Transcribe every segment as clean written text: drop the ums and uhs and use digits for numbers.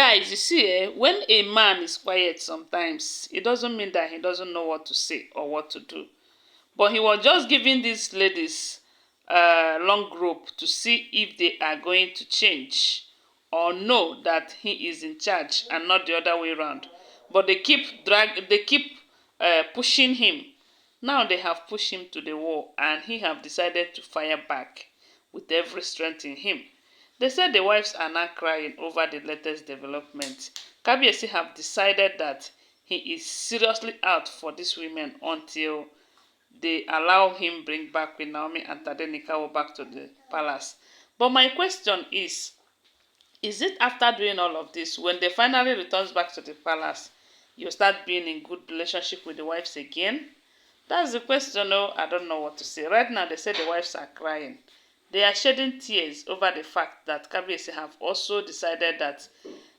Guys, you see, when a man is quiet sometimes, it doesn't mean that he doesn't know what to say or what to do. But he was just giving these ladies long rope to see if they are going to change or know that he is in charge and not the other way around. But they keep pushing him. Now they have pushed him to the wall, and he have decided to fire back with every strength in him. They said the wives are now crying over the latest development. Kabiyesi have decided that he is seriously out for these women until they allow him bring back Queen Naomi and Tadenikawo back to the palace. But my question is it after doing all of this, when they finally returns back to the palace, you start being in good relationship with the wives again? That's the question. No, I don't know what to say. Right now, they say the wives are crying. They are shedding tears over the fact that Kabiyesi have also decided that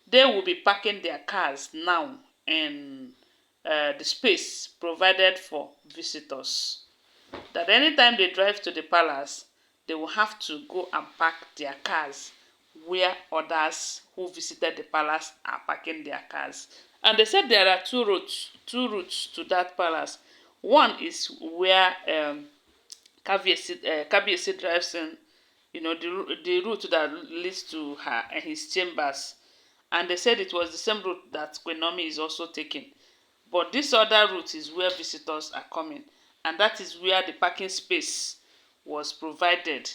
they will be parking their cars now in the space provided for visitors. That anytime they drive to the palace, they will have to go and park their cars where others who visited the palace are parking their cars. And they said there are two routes to that palace. One is where Kabiyesi drives in, the route that leads to her and his chambers. And they said it was the same route that Queen Naomi is also taking. But this other route is where visitors are coming. And that is where the parking space was provided.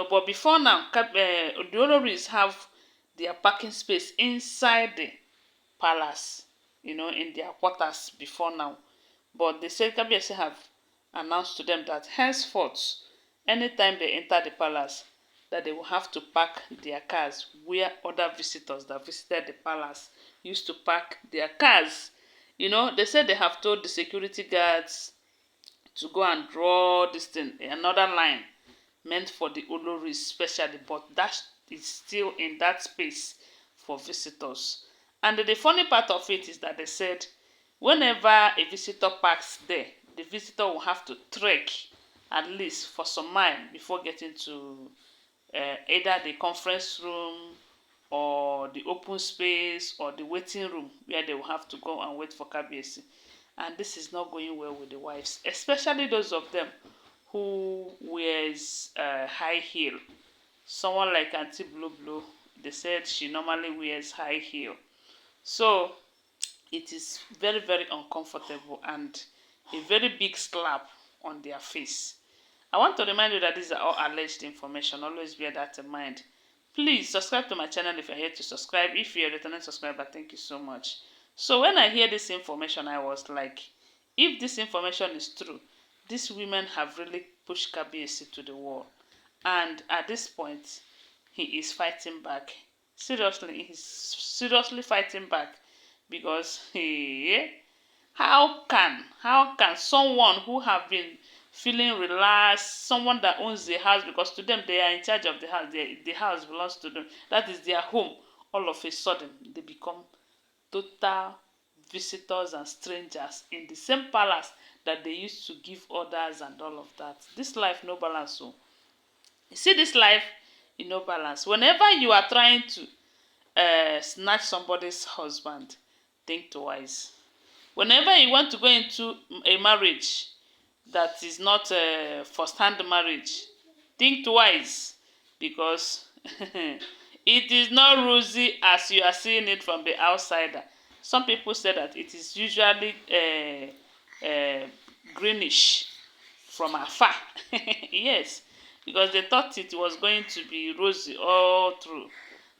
But before now, the Olories have their parking space inside the palace, in their quarters before now. But they said Kabiyesi have announced to them that henceforth, anytime they enter the palace, that they will have to park their cars where other visitors that visited the palace used to park their cars. They said they have told the security guards to go and draw this thing, another line meant for the Oloris specially, but that is still in that space for visitors. And the funny part of it is that they said whenever a visitor parks there, the visitor will have to trek at least for some mile before getting to either the conference room or the open space or the waiting room where they will have to go and wait for Kabiyesi. And this is not going well with the wives, especially those of them who wears high heel. Someone like Auntie Blue Blue, they said she normally wears high heel. So it is very, very uncomfortable and a very big slap on their face. I want to remind you that these are all alleged information. Always bear that in mind. Please subscribe to my channel if you're here to subscribe. If you're a returning subscriber, thank you so much. So when I hear this information, I was like, if this information is true, these women have really pushed Kabiyesi to the wall. And at this point, he is fighting back. Seriously, he's seriously fighting back. Because how can someone who have been feeling relaxed, someone that owns the house, because to them they are in charge of the house, the house belongs to them, that is their home, all of a sudden they become total visitors and strangers in the same palace that they used to give orders and all of that. This life no balance. So you see, this life in no balance. Whenever you are trying to snatch somebody's husband, think twice. Whenever you want to go into a marriage that is not a first-hand marriage, think twice, because it is not rosy as you are seeing it from the outsider. Some people say that it is usually greenish from afar. Yes, because they thought it was going to be rosy all through,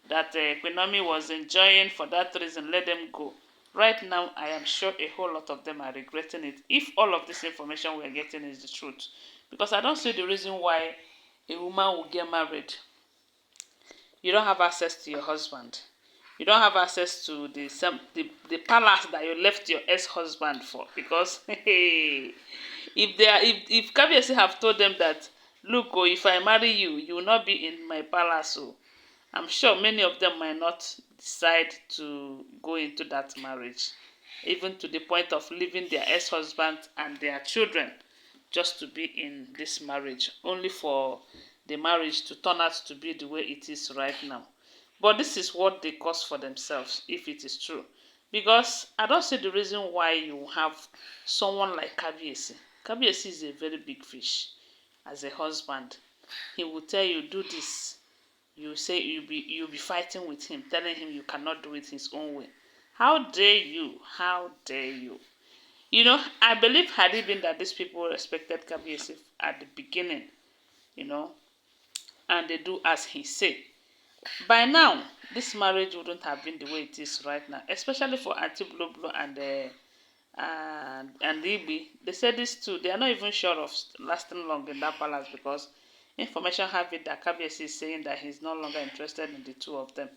that Queen Naomi was enjoying. For that reason, let them go. Right now, I am sure a whole lot of them are regretting it, if all of this information we are getting is the truth. Because I don't see the reason why a woman will get married. You don't have access to your husband. You don't have access to the palace that you left your ex-husband for. Because if Kabiyesi have told them that, look, oh, if I marry you, you will not be in my palace. Oh, I'm sure many of them might not decide to go into that marriage, even to the point of leaving their ex-husband and their children just to be in this marriage, only for the marriage to turn out to be the way it is right now. But this is what they cause for themselves, if it is true. Because I don't see the reason why you have someone like Kabiyesi. Kabiyesi is a very big fish. As a husband, he will tell you, do this. You say you'll be fighting with him, telling him you cannot do it his own way. How dare you? How dare you? You know, I believe had it been that these people respected Kabiyesi at the beginning, you know, and they do as he say, by now this marriage wouldn't have been the way it is right now, especially for Auntie Bloblo and Ibi. They said this too. They are not even sure of lasting long in that palace because information have it that Kabiyesi is saying that he's no longer interested in the two of them.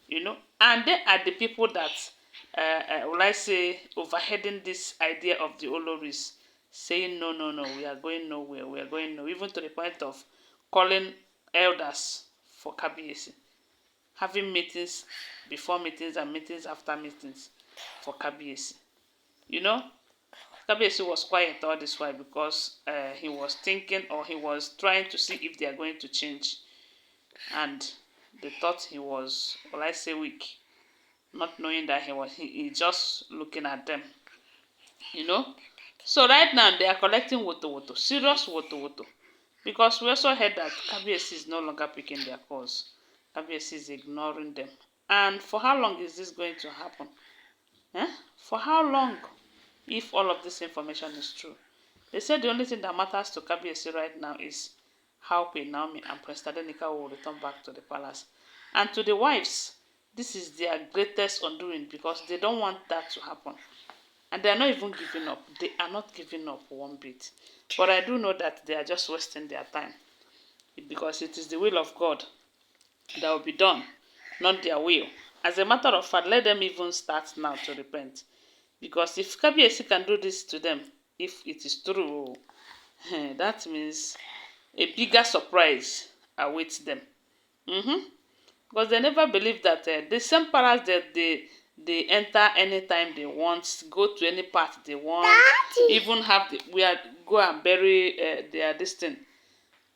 You know, and they are the people that will I say overheading this idea of the Olories, saying no, no, no, we are going nowhere, we are going nowhere, even to the point of calling elders for Kabiyesi, having meetings before meetings and meetings after meetings for Kabiyesi. You know, Kabiyesi was quiet all this while because he was thinking, or he was trying to see if they are going to change, and they thought he was, will I say, weak, not knowing that he just looking at them, you know. So right now they are collecting woto, serious woto, because we also heard that Kabiyesi is no longer picking their calls. Kabiyesi is ignoring them. And for how long is this going to happen? Eh? For how long, if all of this information is true? They said the only thing that matters to Kabiyesi right now is how Queen Naomi and Prince Tadenika will return back to the palace. And to the wives, this is their greatest undoing because they don't want that to happen. And they are not even giving up. They are not giving up one bit. But I do know that they are just wasting their time because it is the will of God that will be done, not their will. As a matter of fact, let them even start now to repent. Because if Kabiyesi can do this to them, if it is true, that means a bigger surprise awaits them. Because they never believe that the same palace that they enter anytime they want, go to any part they want, Daddy. Even have go and bury their destiny,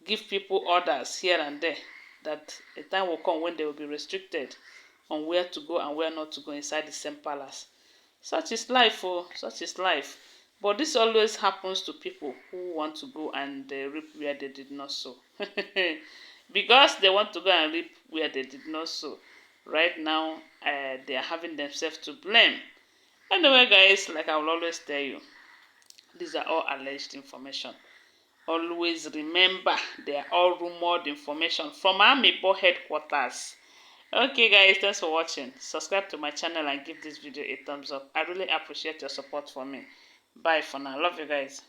give people orders here and there, that a time will come when they will be restricted on where to go and where not to go inside the same palace. Such is life, oh, such is life. But this always happens to people who want to go and reap where they did not sow. Because they want to go and reap where they did not sow. Right now, they are having themselves to blame. Anyway, guys, like I will always tell you, these are all alleged information. Always remember, they are all rumored information from Amiibo headquarters. Okay guys, thanks for watching. Subscribe to my channel and give this video a thumbs up. I really appreciate your support for me. Bye for now. Love you guys.